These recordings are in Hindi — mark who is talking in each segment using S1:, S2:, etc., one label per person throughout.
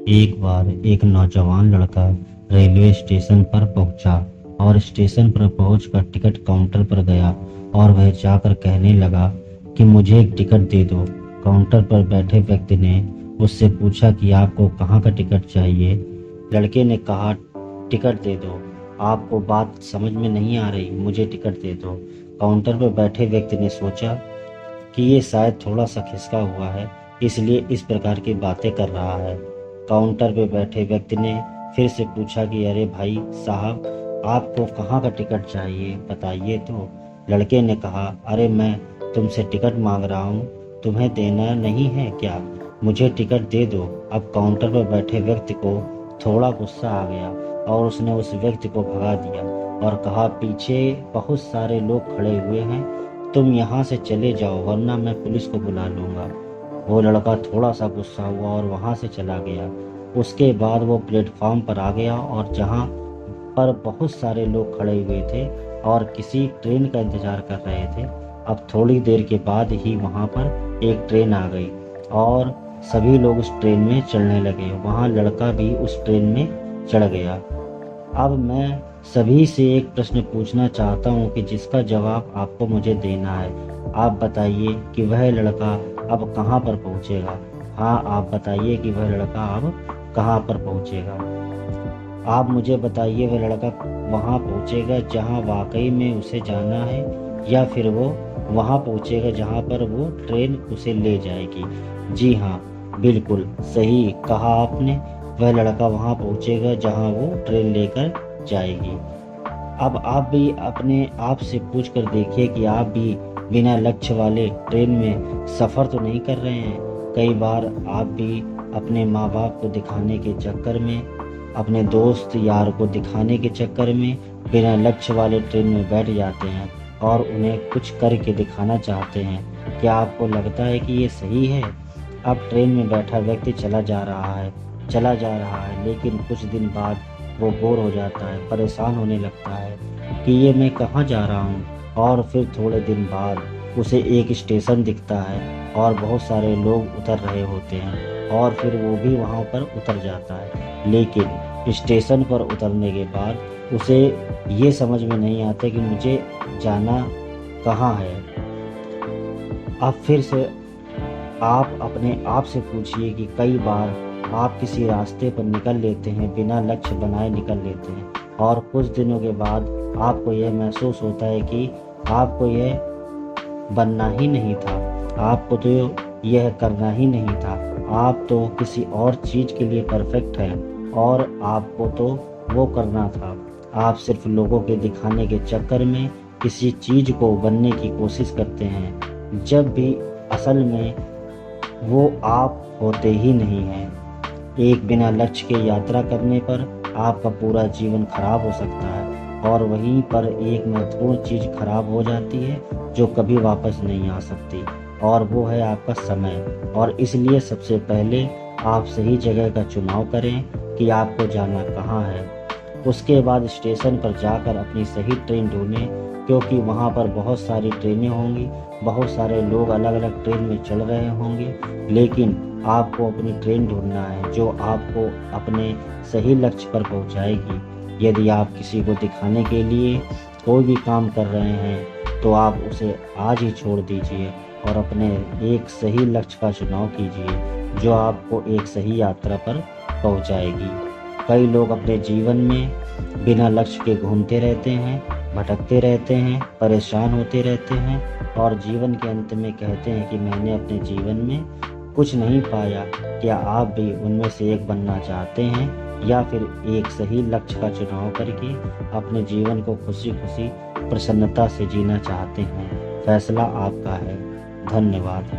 S1: एक बार एक नौजवान लड़का रेलवे स्टेशन पर पहुंचा और स्टेशन पर पहुंचकर टिकट काउंटर पर गया और वह जाकर कहने लगा कि मुझे एक टिकट दे दो। काउंटर पर बैठे व्यक्ति ने उससे पूछा कि आपको कहाँ का टिकट चाहिए। लड़के ने कहा, टिकट दे दो। आपको बात समझ में नहीं आ रही, मुझे टिकट दे दो। काउंटर पर बैठे व्यक्ति ने सोचा कि ये शायद थोड़ा सा खिसका हुआ है, इसलिए इस प्रकार की बातें कर रहा है। काउंटर पर बैठे व्यक्ति ने फिर से पूछा कि अरे भाई साहब, आपको कहाँ का टिकट चाहिए, बताइए तो। लड़के ने कहा, अरे मैं तुमसे टिकट मांग रहा हूँ, तुम्हें देना नहीं है क्या? मुझे टिकट दे दो। अब काउंटर पर बैठे व्यक्ति को थोड़ा गुस्सा आ गया और उसने उस व्यक्ति को भगा दिया और कहा, पीछे बहुत सारे लोग खड़े हुए हैं, तुम यहाँ से चले जाओ वरना मैं पुलिस को बुला लूँगा। वो लड़का थोड़ा सा गुस्सा हुआ और वहाँ से चला गया। उसके बाद वो प्लेटफॉर्म पर आ गया और जहाँ पर बहुत सारे लोग खड़े हुए थे और किसी ट्रेन का इंतज़ार कर रहे थे। अब थोड़ी देर के बाद ही वहाँ पर एक ट्रेन आ गई और सभी लोग उस ट्रेन में चढ़ने लगे। वहाँ लड़का भी उस ट्रेन में चढ़ गया। अब मैं सभी से एक प्रश्न पूछना चाहता हूँ कि जिसका जवाब आपको मुझे देना है। आप बताइए कि वह लड़का अब कहाँ पर पहुँचेगा। हाँ, आप बताइए कि वह लड़का अब कहाँ पर पहुँचेगा। आप मुझे बताइए, वह लड़का वहाँ पहुँचेगा जहाँ वाकई में उसे जाना है, या फिर वो वहाँ पहुँचेगा जहाँ पर वो ट्रेन उसे ले जाएगी। जी हाँ, बिल्कुल सही कहा आपने। वह लड़का वहाँ पहुँचेगा जहाँ वो ट्रेन लेकर जाएगी। अब आप भी अपने आप से पूछ कर देखिए कि आप भी बिना लक्ष्य वाले ट्रेन में सफ़र तो नहीं कर रहे हैं। कई बार आप भी अपने माँ बाप को दिखाने के चक्कर में, अपने दोस्त यार को दिखाने के चक्कर में बिना लक्ष्य वाले ट्रेन में बैठ जाते हैं और उन्हें कुछ करके दिखाना चाहते हैं। क्या आपको लगता है कि ये सही है? अब ट्रेन में बैठा व्यक्ति चला जा रहा है, लेकिन कुछ दिन बाद वो बोर हो जाता है, परेशान होने लगता है कि ये मैं कहाँ जा रहा हूँ। और फिर थोड़े दिन बाद उसे एक स्टेशन दिखता है और बहुत सारे लोग उतर रहे होते हैं और फिर वो भी वहाँ पर उतर जाता है। लेकिन स्टेशन पर उतरने के बाद उसे ये समझ में नहीं आता कि मुझे जाना कहाँ है। अब फिर से आप अपने आप से पूछिए कि कई बार आप किसी रास्ते पर निकल लेते हैं, बिना लक्ष्य बनाए निकल लेते हैं और कुछ दिनों के बाद आपको यह महसूस होता है कि आपको यह बनना ही नहीं था, आपको तो यह करना ही नहीं था, आप तो किसी और चीज़ के लिए परफेक्ट हैं और आपको तो वो करना था। आप सिर्फ लोगों के दिखाने के चक्कर में किसी चीज़ को बनने की कोशिश करते हैं, जब भी असल में वो आप होते ही नहीं हैं। एक बिना लक्ष्य के यात्रा करने पर आपका पूरा जीवन खराब हो सकता है और वहीं पर एक महत्वपूर्ण चीज़ खराब हो जाती है जो कभी वापस नहीं आ सकती, और वो है आपका समय। और इसलिए सबसे पहले आप सही जगह का चुनाव करें कि आपको जाना कहाँ है। उसके बाद स्टेशन पर जाकर अपनी सही ट्रेन ढूंढें, क्योंकि वहाँ पर बहुत सारी ट्रेनें होंगी, बहुत सारे लोग अलग अलग ट्रेन में चढ़ रहे होंगे, लेकिन आपको अपनी ट्रेन ढूंढना है जो आपको अपने सही लक्ष्य पर पहुँचाएगी। यदि आप किसी को दिखाने के लिए कोई भी काम कर रहे हैं तो आप उसे आज ही छोड़ दीजिए और अपने एक सही लक्ष्य का चुनाव कीजिए जो आपको एक सही यात्रा पर पहुँचाएगी। कई लोग अपने जीवन में बिना लक्ष्य के घूमते रहते हैं, भटकते रहते हैं, परेशान होते रहते हैं और जीवन के अंत में कहते हैं कि मैंने अपने जीवन में कुछ नहीं पाया। क्या आप भी उनमें से एक बनना चाहते हैं, या फिर एक सही लक्ष्य का चुनाव करके अपने जीवन को खुशी खुशी प्रसन्नता से जीना चाहते हैं? फैसला आपका है। धन्यवाद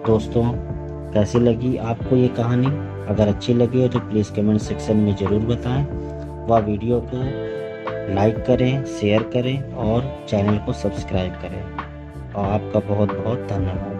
S1: दोस्तों। कैसी लगी आपको ये कहानी? अगर अच्छी लगी हो तो प्लीज़ कमेंट सेक्शन में ज़रूर बताएं। वह वीडियो को लाइक करें, शेयर करें और चैनल को सब्सक्राइब करें। और आपका बहुत बहुत धन्यवाद।